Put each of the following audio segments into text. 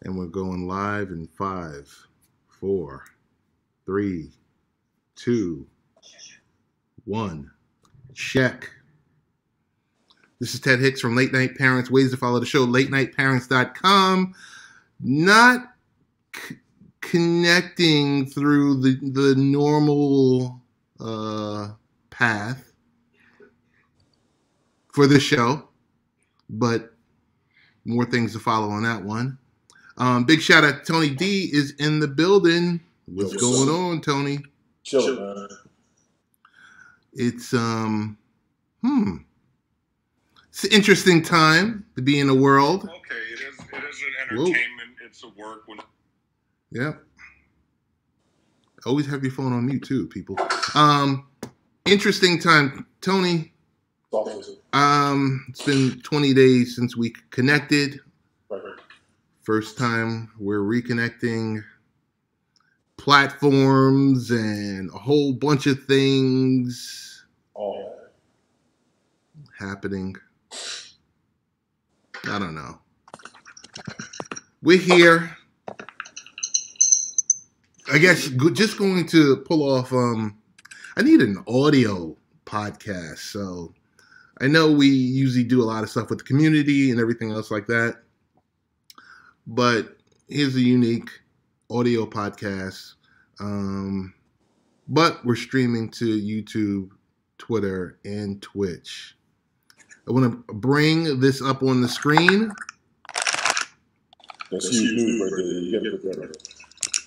And we're going live in 5, 4, 3, 2, 1. Check. This is Ted Hicks from Late Night Parents. Ways to follow the show, latenightparents.com. Not connecting through the normal path for this show, but more things to follow on that one. Big shout out to Tony D is in the building. What's going on, Tony? Chilling, man. It's it's an interesting time to be in the world. Okay, it is an entertainment. Whoa. It's a work when. Yep. Always have your phone on mute too, people. Interesting time, Tony. It's been 20 days since we connected. Right. First time we're reconnecting. Platforms and a whole bunch of things happening. I don't know. We're here. I guess just going to pull off. I need an audio podcast, so I know we usually do a lot of stuff with the community and everything else like that. But here's a unique audio podcast. But we're streaming to YouTube, Twitter, and Twitch. I want to bring this up on the screen. That's huge news right there. You got to put that up.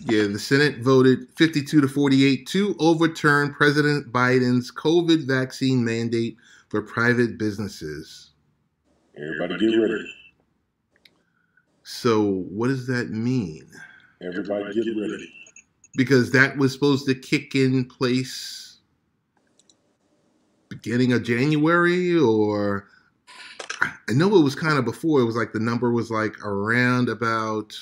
Yeah, the Senate voted 52-48 to overturn President Biden's COVID vaccine mandate for private businesses. Everybody get ready. So what does that mean? Everybody get ready. Because that was supposed to kick in place beginning of January, or I know it was kind of before. It was like the number was like around about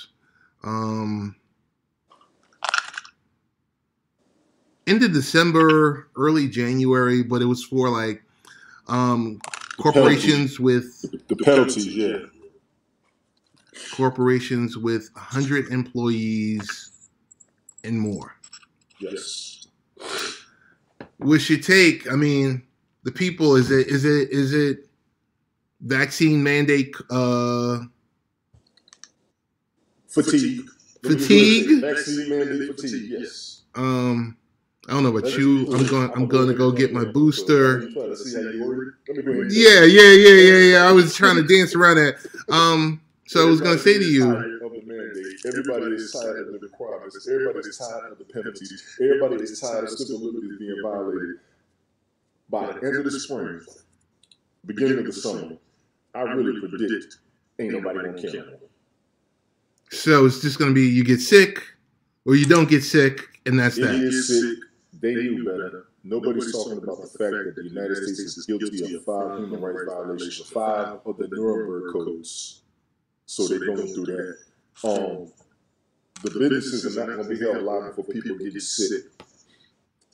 end of December, early January, but it was for like corporations with the penalties, yeah. Corporations with 100 employees and more. Yes. What's your take? I mean, the people, is it vaccine mandate fatigue? Fatigue? Vaccine mandate fatigue, yes. I don't know about you. I'm gonna go get my booster. Yeah. I was trying to dance around that. So I was gonna say to you, everybody is tired of the requirements. Everybody is tired of the penalties. Everybody is tired of civil liberties being violated. By the end of the spring, beginning of the summer, I really predict ain't nobody gonna care. So it's just gonna be you get sick or you don't get sick, and that's that. Get sick. They knew better. Nobody's talking about the fact that the United States is guilty of 5 human rights violations, 5 of the Nuremberg codes. So they're going through that. The businesses are not going to be held liable for people getting sick.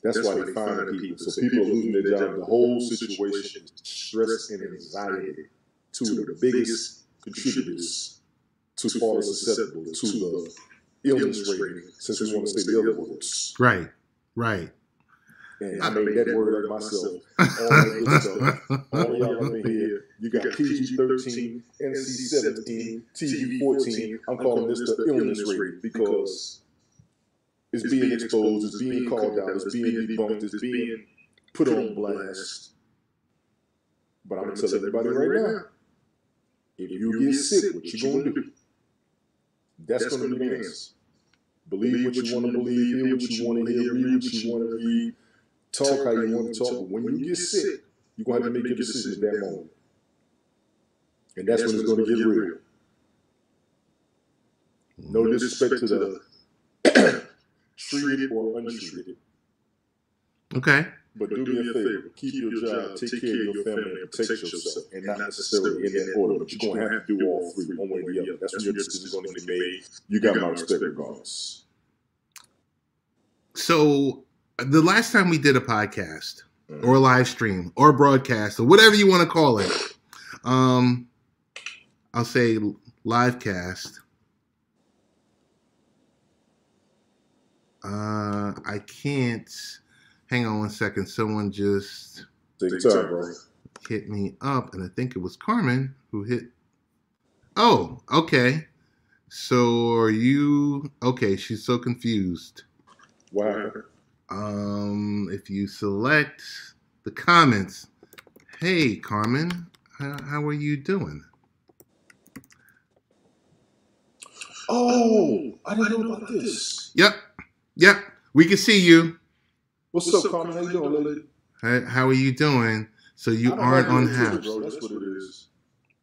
That's why they're fining people. So people are losing their job. The whole situation is stress and anxiety, two of the biggest contributors to falling susceptible to the illness rating, since we want to say the other words. Right. And I made that word up myself. All that good stuff. All y'all up in here, you got PG-13, NC-17, TV-14. I'm calling this the illness rate because it's being exposed, it's being called out, it's being debunked, it's being put on blast. But I'm going to tell everybody right now, if you get sick, what you going to do? That's going to be the answer. Believe what you want to believe, hear what you want to hear, read what you want to read, talk how you want to talk. But when you get sick, you're going to have to make your decision at that moment. And that's when it's going to get real. No disrespect to the treated or untreated. Okay. But do me a favor. Keep your job, take care of your family, and protect yourself. And not necessarily in that order, but you're going to have to do all three, one way or the other. That's when your decision is going to be made. You got my respect regardless. So the last time we did a podcast or a live stream or a broadcast or whatever you want to call it, I'll say live cast. I can't. Hang on one second. Someone just hit me up, and I think it was Carmen who hit. Oh, okay. So are you okay? She's so confused. Wow. If you select the comments, hey Carmen, how are you doing? Oh, I didn't know about this. Yep. We can see you. What's up, Carmen? How you doing, lady? How are you doing? So you aren't on Haps. That's what it is.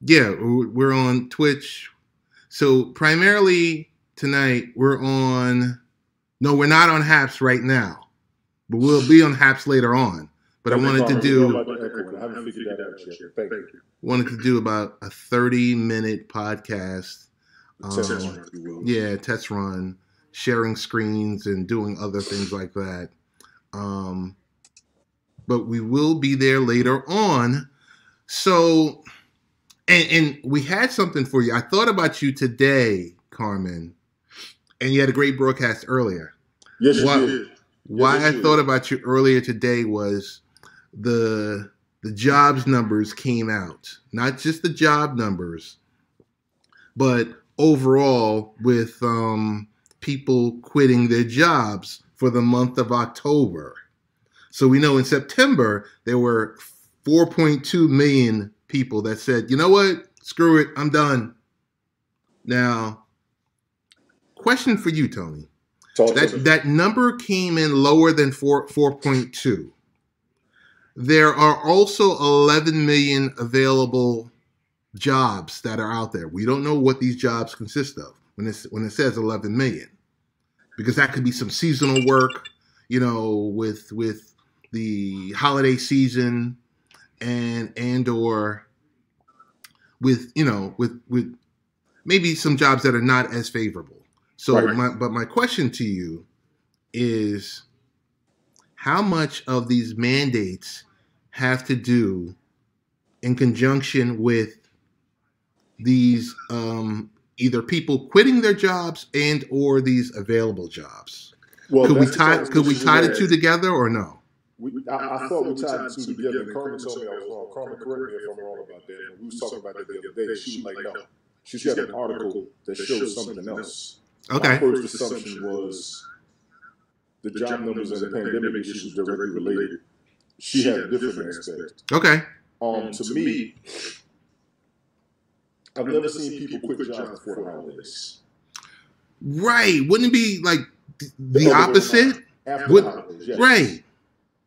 Yeah, we're on Twitch. So primarily tonight we're on. No, we're not on Haps right now, but we'll be on Haps later on. But I wanted to do. I haven't figured that out yet. Thank you. Wanted to do about a 30-minute podcast. Test run, sharing screens and doing other things like that. But we will be there later on. So, and we had something for you. I thought about you today, Carmen, and you had a great broadcast earlier. Yes, you did. Why I thought about you earlier today was the jobs numbers came out. Not just the job numbers, but overall with people quitting their jobs for the month of October. So we know in September, there were 4.2 million people that said, you know what, screw it, I'm done. Now, question for you, Tony. That number came in lower than 4.2. There are also 11 million available jobs that are out there. We don't know what these jobs consist of when it says 11 million, because that could be some seasonal work, with the holiday season and or with maybe some jobs that are not as favorable. So right. My question to you is, how much of these mandates have to do in conjunction with these either people quitting their jobs and or these available jobs? Well, could we tie the two together or no? I thought we tied the two together. And Carmen told me I was wrong. Carmen, correct me if I'm wrong about that. We was talking about that the other day. She was like, no. She's got an article that shows something else. Okay. My first assumption was the job numbers and the pandemic issues directly related. She had a different aspect. Okay. To me, I've never seen people quit jobs before the holidays. Right. Wouldn't it be like the opposite? After the holidays, yes. Right.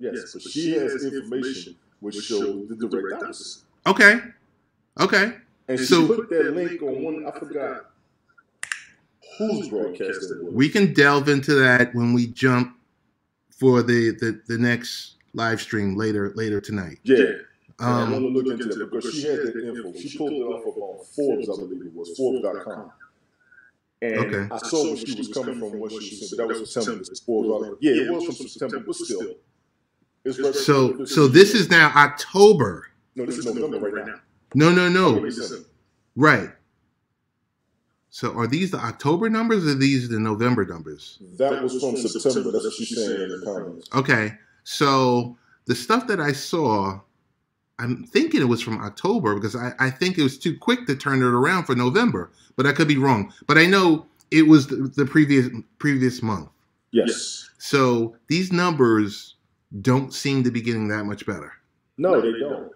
Yes, but she has information which shows the direct opposite. Okay. And she put that link on one, I forgot whose broadcast it was. We can delve into that when we jump for the next live stream later tonight. Yeah. I want to look into that because she had that info. She pulled it off of Forbes, I believe it was, Forbes.com. And I saw where she was coming from, what she said. That was September. Yeah, it was from September, but still. So this is now October. No, this is November right now. No. Right. So are these the October numbers or are these the November numbers? That was from September. That's what she's saying in the comments. Okay. So the stuff that I saw, I'm thinking it was from October because I think it was too quick to turn it around for November, but I could be wrong. But I know it was the previous month. Yes. So these numbers don't seem to be getting that much better. No, they don't.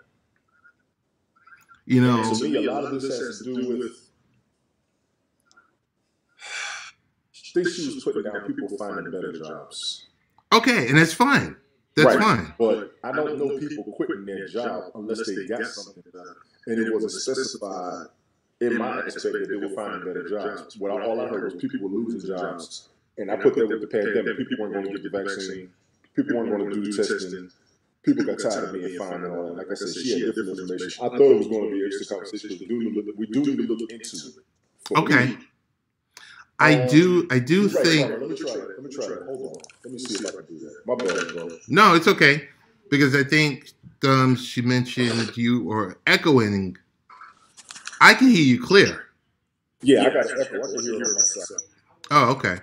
To me, a lot of this has to do with. I think she was putting down people finding better jobs. Okay, and that's fine. That's fine. But I don't know people quitting their job unless they got something better. And it wasn't specified in my aspect that they were finding better jobs. All I heard was people were losing jobs. And I put that with the pandemic. People weren't going to get the vaccine. People weren't going to do the testing. People got tired of being fined and all that. Like I said, she had different information. I thought it was going to be an extra conversation because we do need to look into it. Okay. I do think. Let me try it. Hold on. Let me see if I can do that. My bad, bro. No, it's okay. Because I think she mentioned you or echoing. I can hear you clear. Yeah, I got an echo. I can hear it myself. Oh, okay.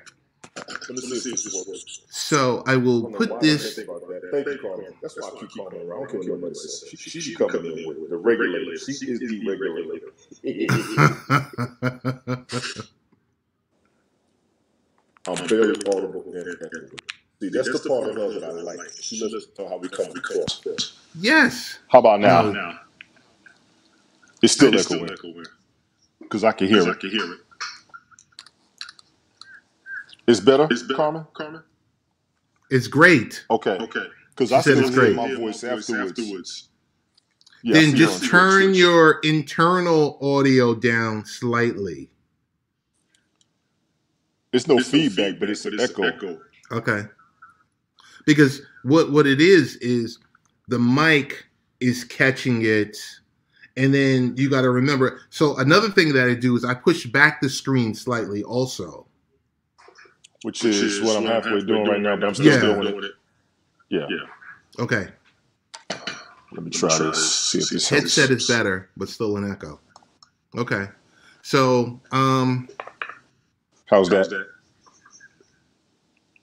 Let me see if this works. So I will put this. Thank you, Carmen. That's why I keep calling her. I don't care what nobody says. She's coming in with the regulator. She is the regulator. I'm very audible and echoing. See, that's the part of her that I like. She listens to how we come across. Yes. How about now? It's still echoing. Because I can hear it. It's better, Carmen? It's great. Okay. Because I still hear my voice afterwards. Yeah, then just turn your internal audio down slightly. It's no feedback, but it's an echo. Okay. Because what it is the mic is catching it, and then you got to remember. So another thing that I do is I push back the screen slightly also. Which is what I'm halfway doing right now, but I'm still doing it. Yeah. Okay. Let me try this. See if this headset is better, but still an echo. Okay. So, how's that?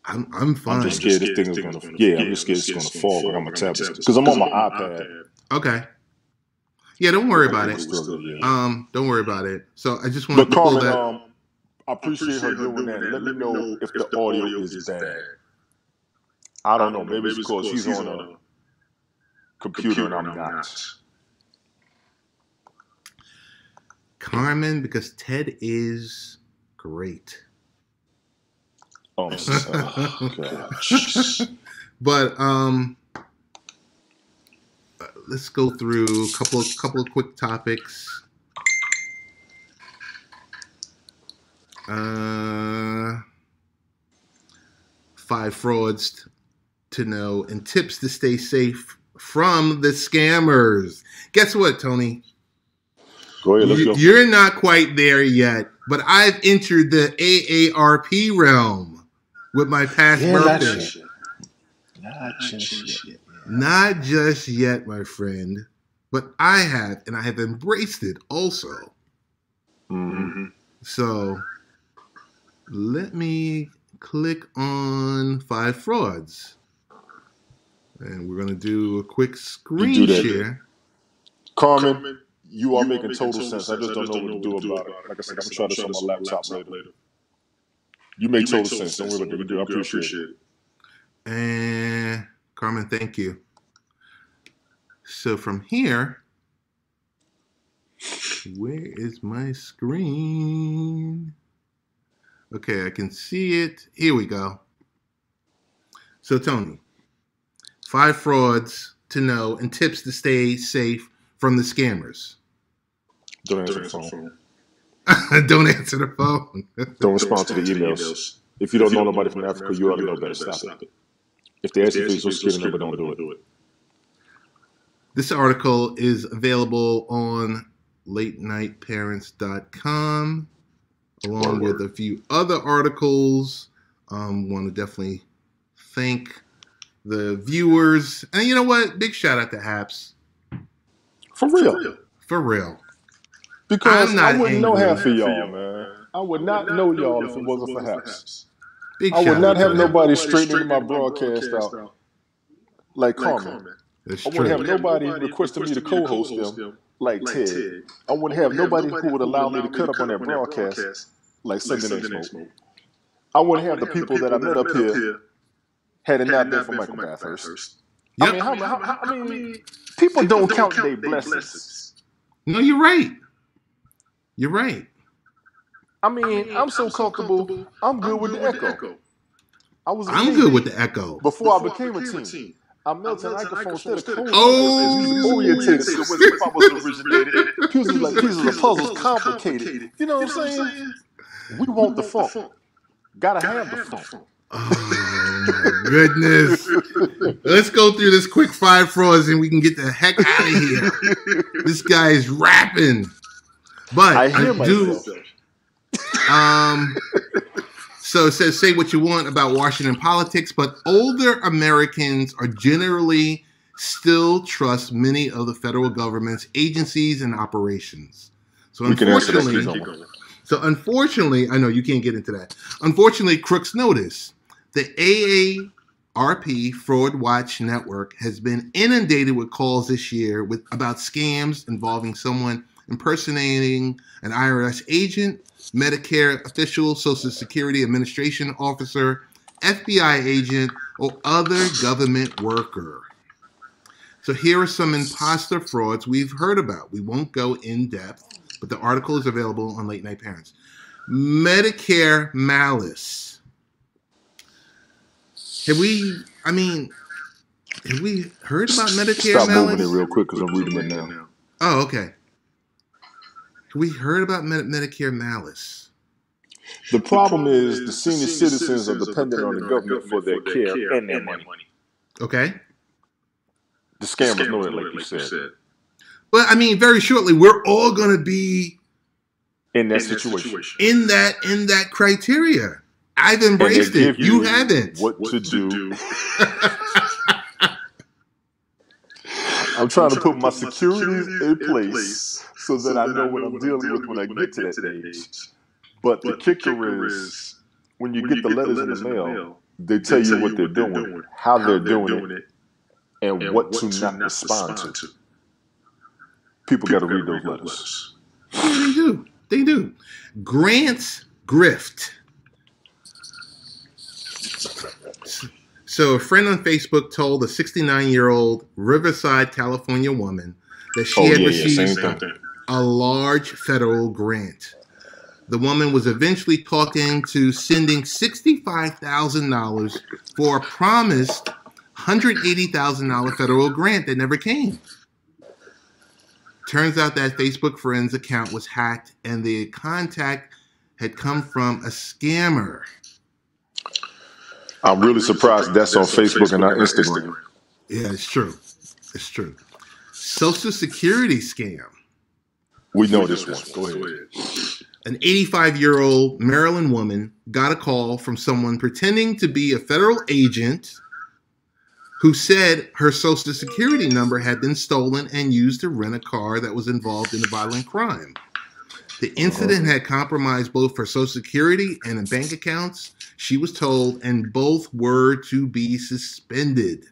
I'm fine. I'm just scared this thing is gonna. Yeah, I'm just scared it's gonna fall like on my tablet because I'm on my iPad. Okay. Yeah, don't worry about it. Don't worry about it. So I just want to pull that. I appreciate her doing that. Let me know if the audio is bad. I don't know. Maybe it's because she's on a computer and I'm not. Carmen, because Ted is great. Oh, gosh. But let's go through a couple of quick topics. 5 frauds to know and tips to stay safe from the scammers. Guess what, Tony? Go ahead, let's go. You're not quite there yet, but I've entered the AARP realm with my past birthday. Not just yet, my friend, but I have, and I have embraced it also. Mm-hmm. So let me click on 5 frauds. And we're going to do a quick screen share. Carmen, you are making total sense. I just don't know what to do about it. Like I said, I'm going to try this on my laptop later. You make total sense. Don't worry about it. I appreciate it. And Carmen, thank you. So from here, where is my screen? Okay, I can see it. Here we go. So Tony, 5 frauds to know and tips to stay safe from the scammers. Don't answer the phone. Don't answer the phone. Don't respond to the emails. If you don't know nobody from Africa, you ought to know better. Stop it. If they ask you for your social security number, don't do it. This article is available on latenightparents.com, along with a few other articles. Want to definitely thank the viewers. And you know what? Big shout out to Haps. For real. Because I wouldn't know half of y'all, man. I would not know y'all if it wasn't for Haps. I would not have nobody straightening my broadcast out like Carmen. I wouldn't have nobody requesting me to co-host them like Ted. I wouldn't have nobody who would allow me to cut up on that broadcast like Sunday Night Smoke. I wouldn't have the people that I met up here had it not been for Michael Bathurst. Yep. I mean, people don't count their blessings. No, you're right. You're right. I mean, I'm so comfortable. I'm good with the echo. I'm good with the echo. Before I became a teen, I melted an microphone instead of cold. Orientated. So if I was originated, pieces of puzzles complicated. You know what I'm saying? We want the funk. Gotta have the funk. Oh my goodness. Let's go through this quick 5 frauds and we can get the heck out of here. This guy is rapping. But I do. So it says, say what you want about Washington politics, but older Americans are generally still trust many of the federal government's agencies and operations. So So unfortunately, I know you can't get into that. Unfortunately, crooks notice the AARP Fraud Watch Network has been inundated with calls this year about scams involving someone impersonating an IRS agent, Medicare official, Social Security Administration officer, FBI agent, or other government worker. So here are some imposter frauds we've heard about. We won't go in depth, but the article is available on Late Night Parents. Medicare malice. Have we heard about Medicare Stop malice? moving it real quick because I'm reading it now. Oh, okay. Have we heard about Medicare malice? The problem is the senior citizens are dependent on the government for their care and their money. Okay. The scammers know it, like you said. But I mean, very shortly, we're all going to be in that situation. In that criteria. I've embraced it. You haven't. What to do. I'm trying to put my securities in place so that I know what I'm dealing with when I get to that age. But the kicker is, when you get the letters in the mail, they tell you what they're doing, how they're doing it, and what to not respond to. People got to read those letters. Yeah, they do. Grants grift. So a friend on Facebook told a 69-year-old Riverside, California woman that she had received a large federal grant. The woman was eventually talked into sending $65,000 for a promised $180,000 federal grant that never came. Turns out that Facebook friend's account was hacked and the contact had come from a scammer. I'm really surprised that's on Facebook and not Instagram. Yeah, it's true. It's true. Social Security scam. We know this one. Go ahead. An 85-year-old Maryland woman got a call from someone pretending to be a federal agent who said her Social Security number had been stolen and used to rent a car that was involved in a violent crime. The incident had compromised both her Social Security and her bank accounts, she was told, and both were to be suspended.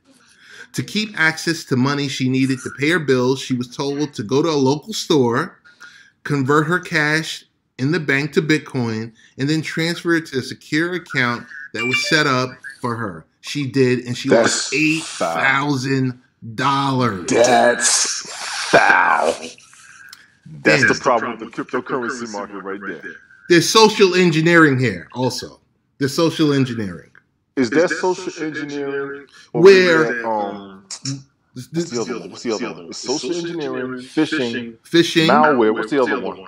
To keep access to money she needed to pay her bills, she was told to go to a local store, convert her cash in the bank to Bitcoin, and then transfer it to a secure account that was set up for her. She did, and she lost $8,000. That's foul. That's the problem with the cryptocurrency market right there. There's social engineering here also. There's social engineering. Is that social engineering? Where what's the other one? It's social engineering, phishing, malware. What's the other one?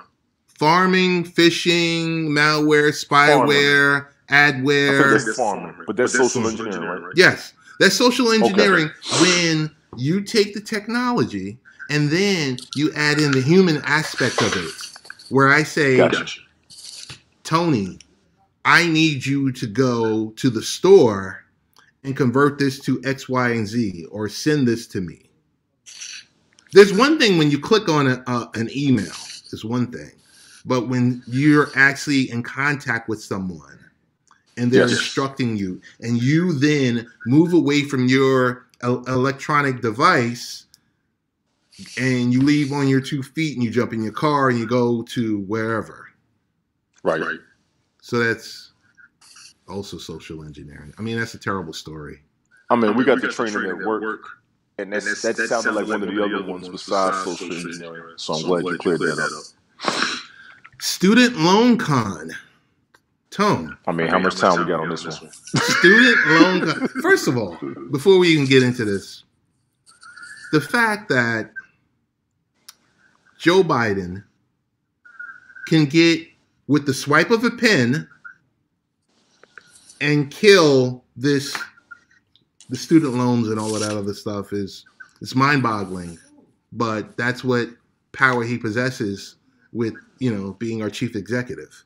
Farming, phishing, malware, spyware, adware. That's farming, but that's social engineering, right? Yes, that's social engineering when you take the technology and then you add in the human aspect of it. Where I say, Tony, I need you to go to the store and convert this to X, Y, and Z, or send this to me. There's one thing when you click on an email, is one thing. But when you're actually in contact with someone and they're instructing you, and you then move away from your electronic device and you leave on your 2 feet and you jump in your car and you go to wherever. Right. So that's also social engineering. I mean, that's a terrible story. I mean, we got the training at work, and that sounded like one of the other ones besides social engineering. So I'm glad you cleared that up. Student loan con. Tone. I mean, how much time we got on this one? Student loan con. First of all, before we even get into this, the fact that Joe Biden can get, with the swipe of a pen, and kill the student loans and all of that other stuff it's mind-boggling. But that's what power he possesses with, being our chief executive.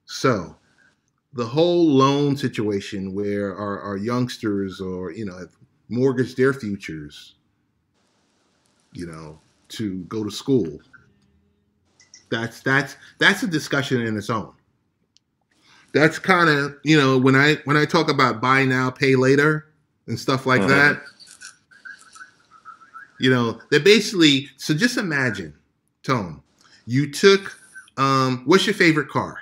So the whole loan situation where our youngsters have mortgaged their futures, to go to school. That's a discussion in its own. That's kind of, when I talk about buy now, pay later and stuff like that, they basically, so just imagine, Tone, you took, what's your favorite car?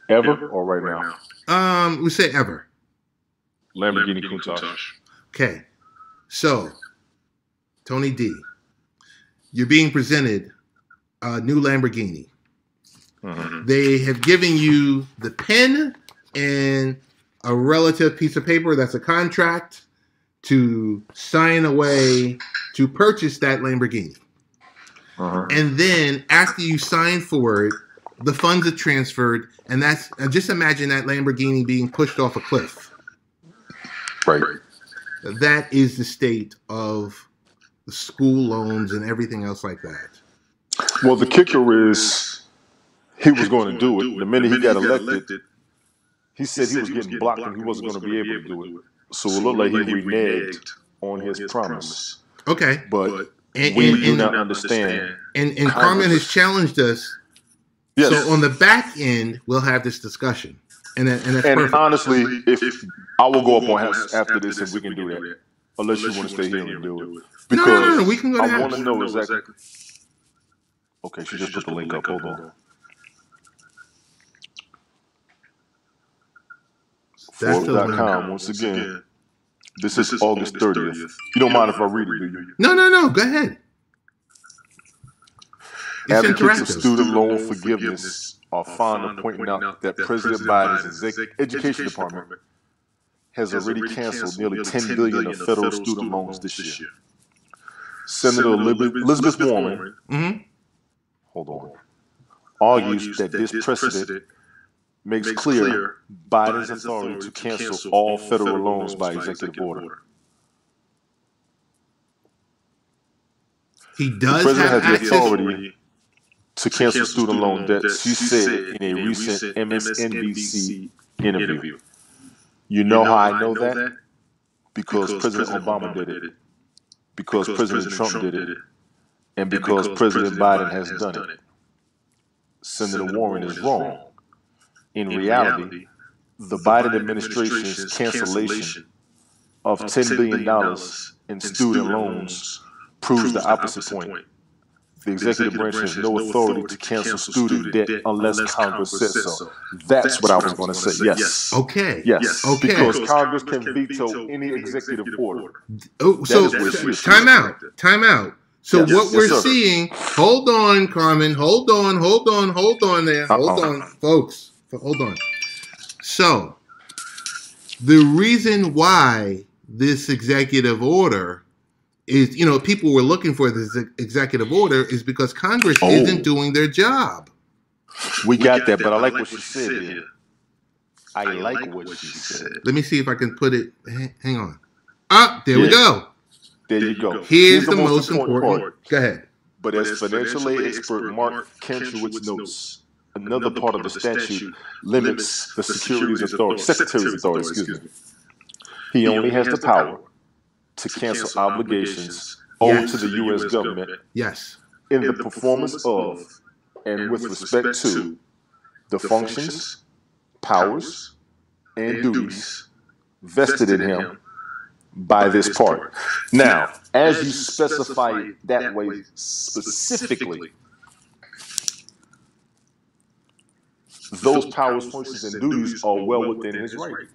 Ever or right now? We say ever. Lamborghini Countach. Okay. So, Tony D, you're being presented a new Lamborghini. They have given you the pen and a relative piece of paper that's a contract to sign away to purchase that Lamborghini. And then after you sign for it, the funds are transferred, and just imagine that Lamborghini being pushed off a cliff. Right. That is the state of the school loans and everything else like that. Well, the kicker is he was going to do it. The minute he got elected, he said he was getting blocked and he wasn't going to be able to do it. So it looked like he reneged on his promise. Okay. But we do not understand. And Carmen has challenged us. Yes. So on the back end, we'll have this discussion. And that's perfect. Honestly, if I will go up on after this and we can do that. Unless you want to stay here and do it. Because no, we can go to I want to know exactly. Okay, she just put the link up. Hold on. Forbes.com, once again. This is August 30th. You don't mind if I read it, do you? No. Go ahead. Advocates of student loan forgiveness are fond of pointing out that President Biden's education department has already canceled nearly $10 billion of federal student loans this year. Senator Elizabeth Warren, hold on, argues that this precedent makes clear Biden's authority to cancel all federal loans by executive order. He does the president have has access the authority to cancel student loan debts, she said in a recent MSNBC interview. You know how I know that? Because President Obama did it, because President Trump did it, and because President Biden has done it. Senator Warren is wrong. In reality, the Biden administration's cancellation of $10 billion in student loans proves the opposite point. The executive branch has no authority to cancel student debt unless Congress says so. That's what I was going to say. Yes. Okay. Yes. Okay. Because Congress can veto any executive order. Oh, so time out. So what we're seeing, hold on, Carmen, hold on there. Hold on, folks. Hold on. So the reason why this executive order is, people were looking for this executive order is because Congress isn't doing their job. We got that, but I like what she said here. I like what she said. Let me see if I can put it. Hang on. There we go. There you go. Here's the most important part. Go ahead. But as financial aid expert Mark Kantrowitz notes, another part of the statute limits the Secretary's authority. He only has the power to cancel obligations owed to the U.S. government in the performance of and with respect to the functions, powers, and duties vested in him by this part. Now, as you specify it that way specifically, those powers, functions, and duties are well within his right.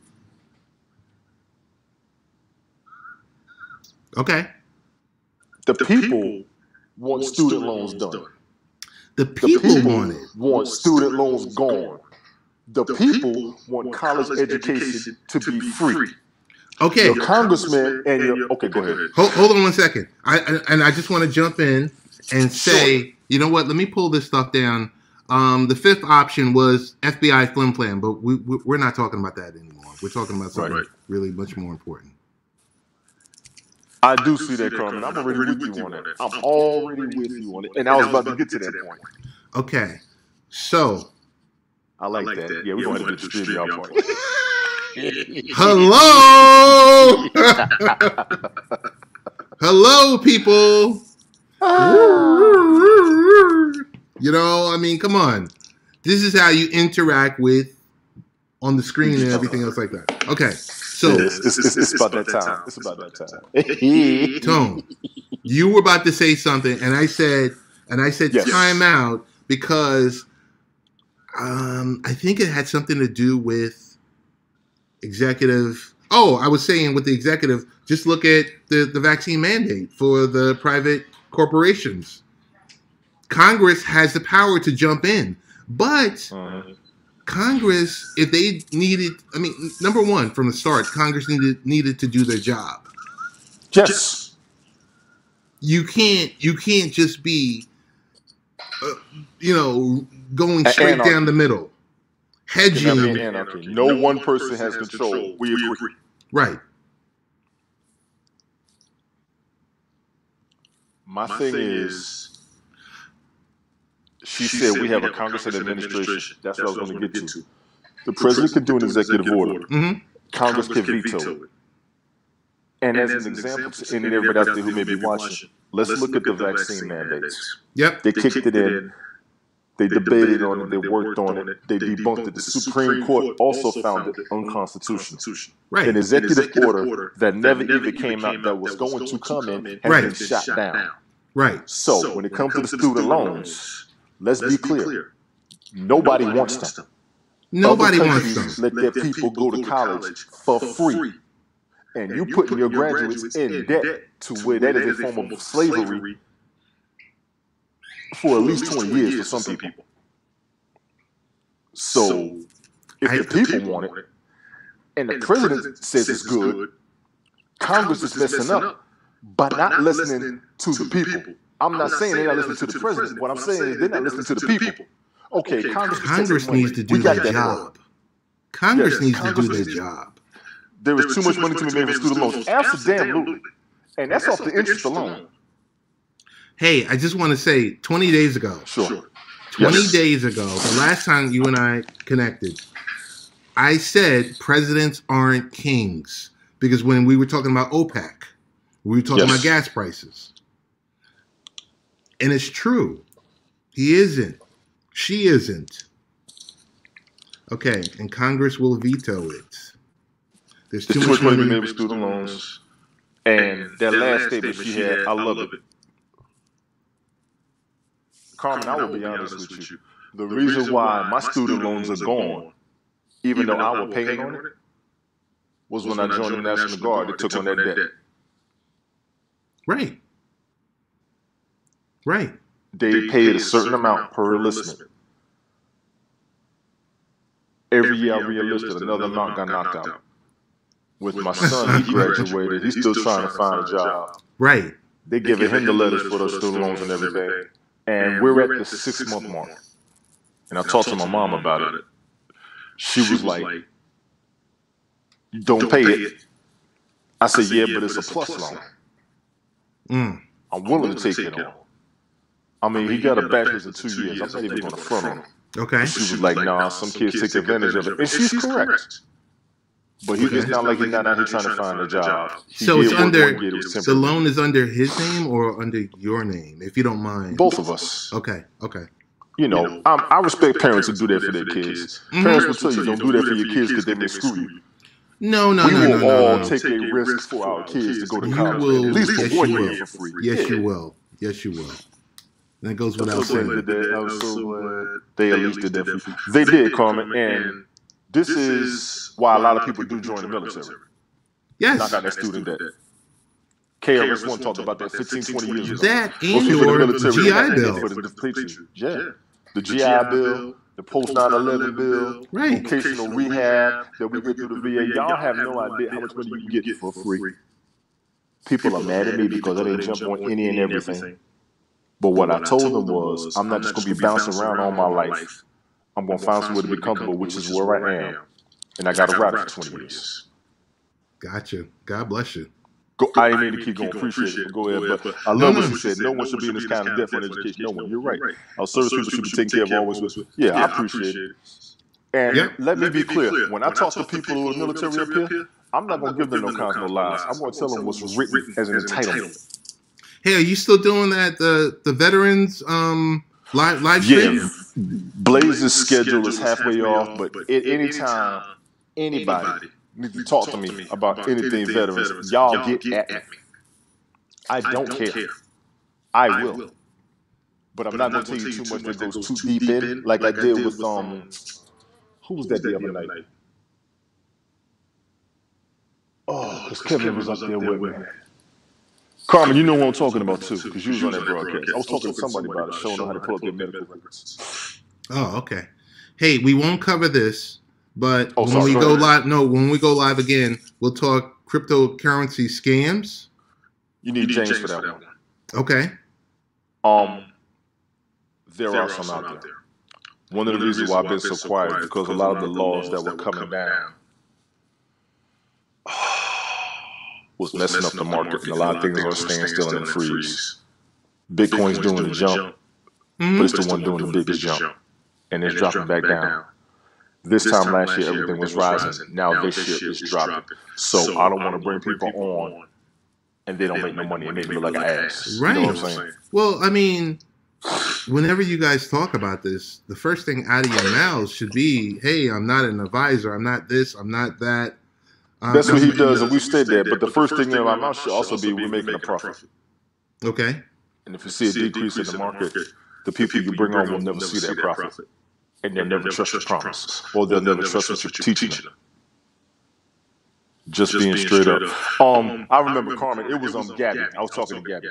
Okay. The people want student loans done. The people want student loans gone. The people want college education to be free. Okay. Your congressman and your... Okay, go ahead. Hold on one second. I just want to jump in and say, you know what? Let me pull this stuff down. The fifth option was FBI flim flam, but we're not talking about that anymore. We're talking about something really much more important. I do see that, Carmen. I'm already with you on that. I'm already with you on it. And I was about to get to that point. Okay. So. I like that. Yeah, we're going to do the studio part. Hello! Hello, people. You know, I mean, come on. This is how you interact with on the screen and everything else like that. Okay, so it's about that time. It's about that time. Tone, you were about to say something, and I said Yes. time out because I think it had something to do with executive. Oh, I was saying with the executive, just look at the vaccine mandate for the private corporations. Congress has the power to jump in, but Congress, if they needed, I mean, number one, from the start, Congress needed to do their job. Yes. You can't just be, going straight down the middle, hedging. Anarchy. No one person has control. We agree. Right. My thing is, she said we have a Congress and administration. That's what I was going to get to. The president can do an executive order. Mm-hmm. Congress can veto it. And as an example to any and everybody out there who may be watching, let's look at the vaccine mandates. Yep. They kicked it in. They debated on it. They worked on it. They debunked it. The Supreme Court also found it unconstitutional. Right. An executive order that never even came out that was going to come in has been shot down. Right. So when it comes to the student loans, let's be clear. Nobody wants them. Nobody wants them. Let their people go to college for free. And you putting your graduates in debt to where that is a form of slavery for at least 20 years for some people. So if the people want it, and the president says it's good, Congress is messing up by not listening to the people. I'm not saying they're not listening to the president. What I'm saying is they're not listening to the people. Okay, Congress needs to do their job. Congress needs to do their job. There is too much money to be made for student loans. Absolutely. And that's off the interest alone. Hey, I just want to say 20 days ago. Sure. 20 days ago, the last time you and I connected, I said presidents aren't kings. Because when we were talking about OPEC, we were talking about gas prices. And it's true. He isn't. She isn't. Okay, and Congress will veto it. There's too much money made with student loans. And that last statement she had, I love it. Carmen, I will be honest with you. The reason why my student loans are gone, even though I was paying on it, was when I joined the National Guard. They took on that debt. Right. Right. They paid a certain amount per enlistment. Every year I re-enlisted, another amount got knocked out. With my son, he graduated. He's still trying to find a job. Right. They giving him the letters for those student loans and everything. And we're at the 6-month mark. And I talked to my mom about it. She was like, don't pay it. I said, yeah, but it's a plus loan. I'm willing to take it on. I mean, he got a bachelor's in 2 years. I'm not even going to front on him. Okay. She was like, nah, some kids take advantage of it. And she's correct. But it's not like he's not out here trying to find a job. So it's under, the loan is under his name or under your name, if you don't mind? Both of us. Okay, okay. You know, I respect parents who do that for their kids. Parents will tell you, don't do that for your kids because they may screw you. No. We will all take a risk for our kids to go to college. At least for 1 year for free. Yes, you will. Yes, you will. That goes without saying. I was so glad they at least did that for free. They did, Carmen, and this is why a lot of people do join the military. Yes. Knock out that student debt. KRS-One talked about that 15, 20 years ago. That and or the GI Bill. For the yeah. The GI Bill, the post 9/11 bill, right. Vocational rehab that we get through the VA. Y'all have no idea how much money you can get for free. People are mad at me because I didn't jump on any and everything. But what I told them was, I'm not just going to be bouncing around all my life. I'm going to find somewhere to be comfortable, which is where I am. And I got to ride it for 20 years. Gotcha. God bless you. I didn't mean to keep going. Appreciate it. Go ahead. But I love what you said. No one should be in this kind of debt for education. No one. You're right. Our service people should be taken care of always. Yeah, I appreciate it. And let me be clear. When I talk to people who are military up here, I'm not going to give them no kinds of lies. I'm going to tell them what's written as an entitlement. Hey, are you still doing that? The veterans live stream? Yeah, Blaze's schedule is halfway off, but at any time, anybody needs to talk to me about anything veterans. Y'all get at me. I don't care. I will. But I'm not going to tell you too much that goes too deep in, like I did with who was that the other night? Oh, because Kevin was up there with me. Carmen, you know what I'm talking about too, because you was on that broadcast. I was talking to somebody about it, showing them how to pull up their medical records. Oh, okay. Hey, we won't cover this, but when we go live again, we'll talk cryptocurrency scams. You need James for that one. Okay. There are some out there. One of the reasons why I've been so quiet is because a lot of the laws that were coming down was messing up the market, and a lot of things are staying still in the freeze. Bitcoin's doing the jump, but it's the one doing the biggest jump, and it's dropping back down. This time last year, everything was rising. Now this year is dropping. So I don't want to bring people on, and they don't make no money and make me look like an ass. Right. You know what I'm saying? Well, I mean, whenever you guys talk about this, the first thing out of your mouths should be, hey, I'm not an advisor. I'm not this. I'm not that. That's what he does, and we've stayed there. But the first thing in my mouth should also be, we're making a profit. Okay. And if you see a decrease in the market, the people you bring on will never see that profit. And they'll never trust your promises. Or they'll never trust what you're teaching them. Just being straight up. I remember, Carmen, it was Gabby. I was talking to Gabby.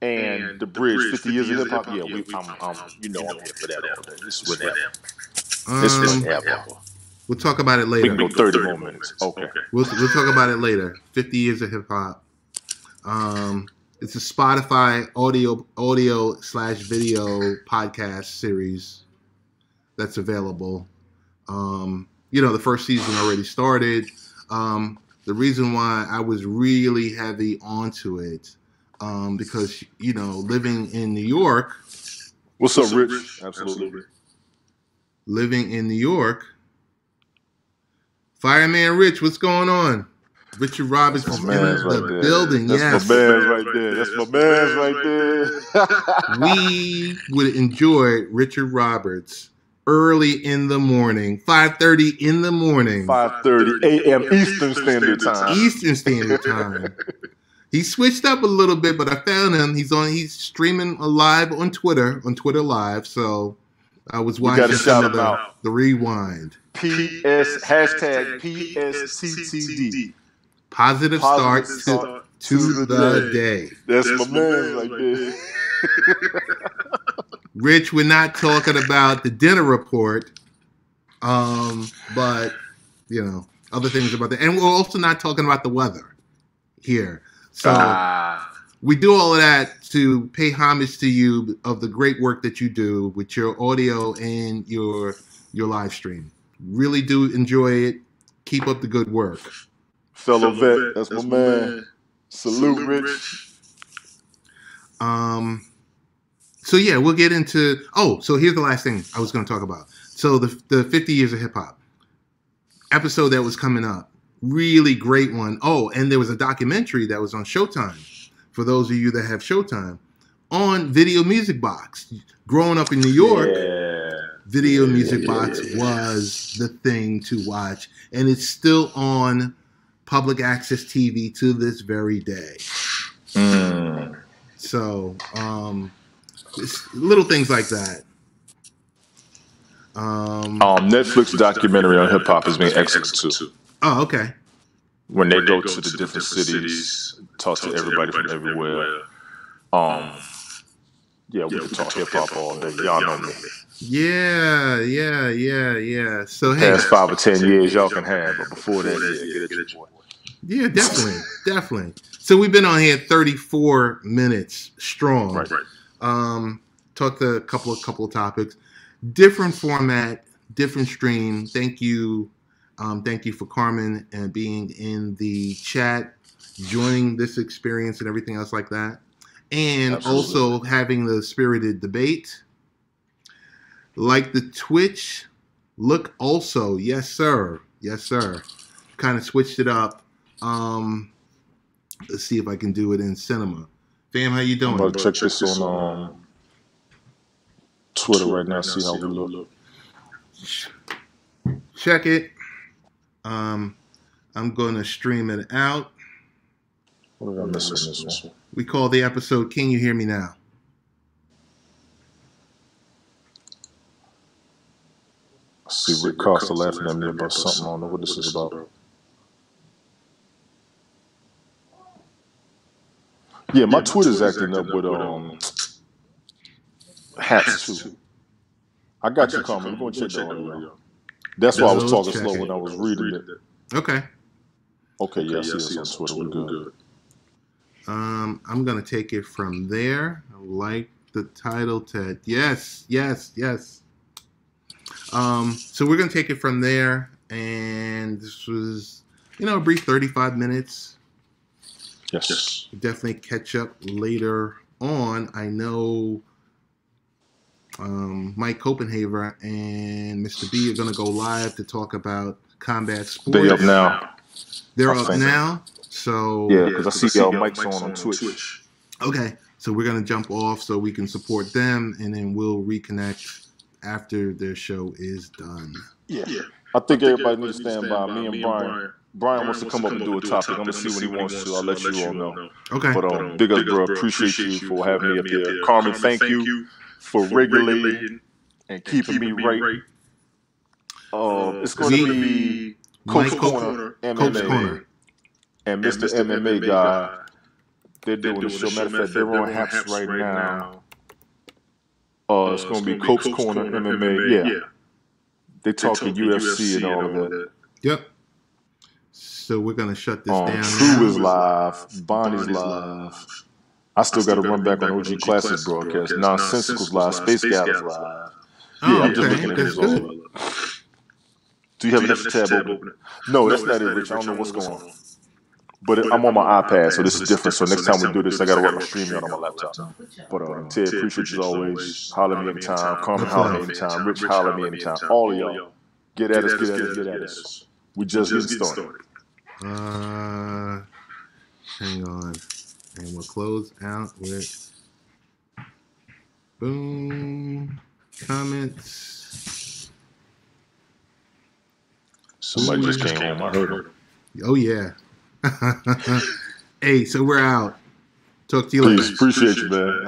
And the bridge, 50 years of hip-hop, yeah, I'm here for that all day. This is whatever. This is whatever. We'll talk about it later. We can go 30 more minutes. Okay. We'll talk about it later. 50 years of hip hop. It's a Spotify audio/video podcast series that's available. The first season already started. The reason why I was really heavy onto it, because living in New York. What's up, Rich? Absolutely. Living in New York. Fireman Rich, what's going on? Richard Roberts is in the building. That's my man's right there. That's my man's right there. We would enjoy Richard Roberts early in the morning, 5:30 in the morning. 5:30 a.m. Eastern Standard Time. Eastern Standard Time. He switched up a little bit, but I found him. He's streaming live on Twitter Live. So I was watching some of the rewind. Hashtag PSTTD. Positive start to the day. That's my man right there. Rich, we're not talking about the dinner report, but other things about that, and we're also not talking about the weather here. So we do all of that to pay homage to you of the great work that you do with your audio and your live stream. Really do enjoy it. Keep up the good work. Fellow vet, that's my man. Salute, Rich. So yeah, we'll get into. So here's the last thing I was going to talk about. So the 50 years of hip hop episode that was coming up, really great one. Oh, and there was a documentary that was on Showtime. For those of you that have Showtime, on Video Music Box. Growing up in New York. Video Music Box was the thing to watch, and it's still on public access TV to this very day. So, it's little things like that. Netflix documentary on hip hop has been excellent too. Oh, okay. When they go to the different cities, talk to everybody from everywhere. Yeah, we can talk hip hop all day. Y'all know me. Yeah. So hey, past 5 or 10 years y'all can have, but before that, get it, your boy. Yeah, definitely. So we've been on here 34 minutes strong. Right. Talked a couple of topics, different format, different stream. Thank you for Carmen and being in the chat, joining this experience and everything else like that, and Absolutely. Also having the spirited debate. Like the Twitch look also. Yes, sir. Kind of switched it up. Let's see if I can do it in cinema. Fam, how you doing? I'm about to check this on Twitter right now, see how we look. Check it. I'm going to stream it out. What did I miss on this one? We call the episode Can You Hear Me Now? I see Rick Costa laughing at me about something. I don't know what this is about. Yeah, my Twitter's acting up with hats too. I got you, Carmen. We're going to check the audio. That's why I was talking slow when I was reading it. Okay. Okay, yeah, I see us on Twitter. We're good. I'm going to take it from there. I like the title, Ted. Yes. So we're going to take it from there. And this was, a brief 35 minutes. Yes. Definitely catch up later on. I know Mike Copenhaver and Mr. B are going to go live to talk about combat sports. They're up now. They're up now. So yeah, because I see Mike's on Twitch. Okay, so we're going to jump off so we can support them, and then we'll reconnect after their show is done. Yeah. I think everybody needs to stand by. Me and Brian. Brian wants to come up and do a topic. I'm going to see when he wants to. I'll let you all know. Okay. But big up, bro. Appreciate you for having me up there. Carmen, thank you for regulating and keeping me right. It's going to be Coach Corner, MMA, and Mr. MMA guy. They're doing the show. Matter of fact, they're on Haps right now. It's going to be Coach Corner, MMA. Yeah. They talking UFC and all of that. Yep. So we're going to shut this down. True is live. Bonnie's live. I still got to run back on OG Classic broadcast. Nonsensical's live. Space Galley's live. Yeah, I'm just looking at this all. Do you have an extra tab open? No, that's not it, Rich. I don't know what's going on. But I'm on my iPad, so this is different. So next time we do this, I got to work my stream on my laptop. But Ted, appreciate you as always. Holler at me anytime. Carmen, holler at me anytime. Rich, holler at me anytime. All of y'all. Get at us. We just getting started. Hang on. And we'll close out with boom comments. Somebody just came home. I heard him. Oh yeah. Hey, so we're out. Talk to you later. Appreciate you, man.